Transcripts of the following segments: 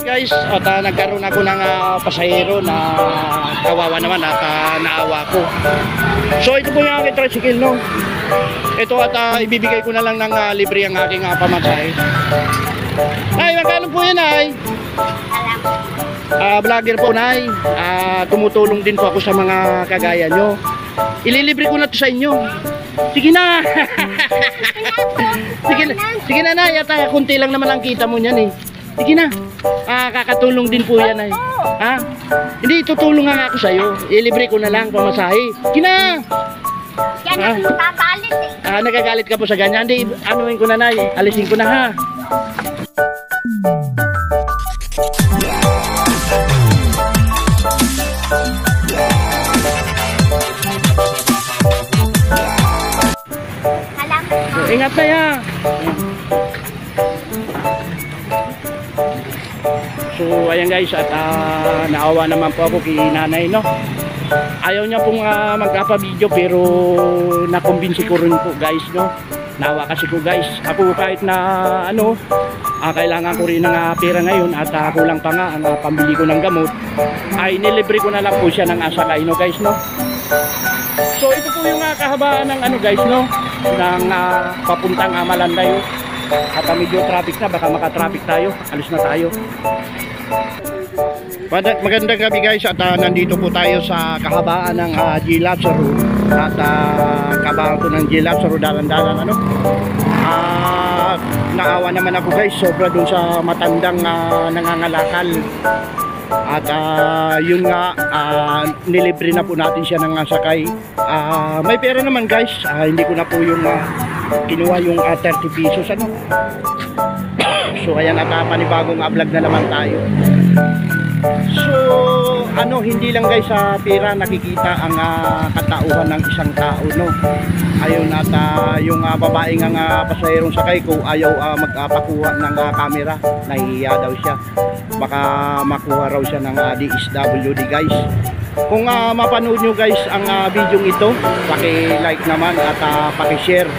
Guys, at nagkaroon ako ng pasahero na kawawa naman at naawa ko. So ito po yung aking tricycle, no? Ito at ibibigay ko na lang ng libre ang aking pamasahe. Nay, magkano po yan, Nay? Vlogger po, Nay. Tumutulong din po ako sa mga kagaya nyo. Ililibre ko na to sa inyo. Sige na. Sige na, Nay. At kunti lang naman ang kita mo niyan eh. Sige na. Kakatulong din po yan ay. Hindi, tutulong nga ako sa'yo. Ilibre ko na lang pamasahe. Sige na. Yan ang magagalit eh. Nagagalit ka po sa ganyan. Hindi, anuin ko na, Nay. Alisin ko na, ha. So, ingat na ya. So ayan guys, at naawa naman po ako kay nanay, no. Ayaw niya pong magpapa-video pero nakumbinsi ko rin po guys, no. Naawa kasi ko guys. Ako kahit na kailangan ko rin ng pera ngayon at kulang pa nga ang pambili ko ng gamot, ay nilibre ko na lang po siya ng asakay, no guys, no. So ito po yung kahabaan ng guys, no, ng papuntang Malanday. At medyo traffic na, baka maka-traffic tayo. Alis na tayo. Magandang gabi guys, at nandito po tayo sa kahabaan ng G-Lazaro. At kahabaan ko ng G-Lazaro, dalan-dalan naawa naman ako guys, sobra dun sa matandang nangangalakal. At yun nga, nilibre na po natin siya ng sakay. May pera naman guys, hindi ko na po yung kinuha yung 30 pesos So ayan, at panibagong vlog na naman tayo. So hindi lang guys sa pera nakikita ang katauhan ng isang tao, no. Ayun, at yung babaeng ang pasahirong sakay ko ayaw magpakuha ng camera, nahihiya daw siya, baka makuha raw siya ng DSWD guys. Kung mapanood nyo guys ang video ito, paki-like naman at paki-share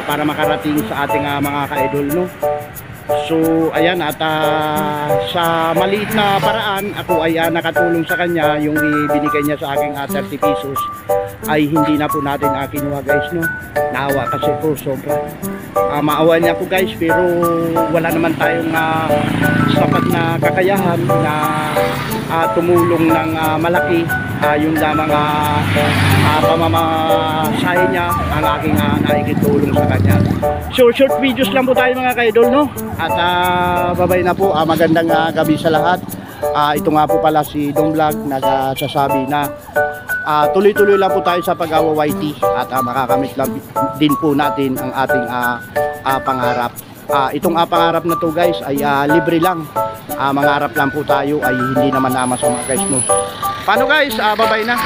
para makarating sa ating mga ka-idol, no. So ayan, at sa maliit na paraan ako ay nakatulong sa kanya. Yung binigay niya sa aking 30 pesos ay hindi na po natin kinuha guys, no. Naawa kasi po sobra. Maawa niya po guys, pero wala naman tayong sapat na kakayahan na tumulong ng malaki. Yung lamang pamamasahe niya ang aking nakikitulong sa kanya. So short videos lang po tayo mga ka-idol, no. At babay na po. Magandang gabi sa lahat. Ito nga po pala si Dong Vlog, nagsasabi na tuloy-tuloy lang po tayo sa pag-YT at makakamit lang din po natin ang ating pangarap. Itong pangarap na to guys ay libre lang. Mangarap lang po tayo, ay hindi naman masama guys, no. Paano guys? Babay na.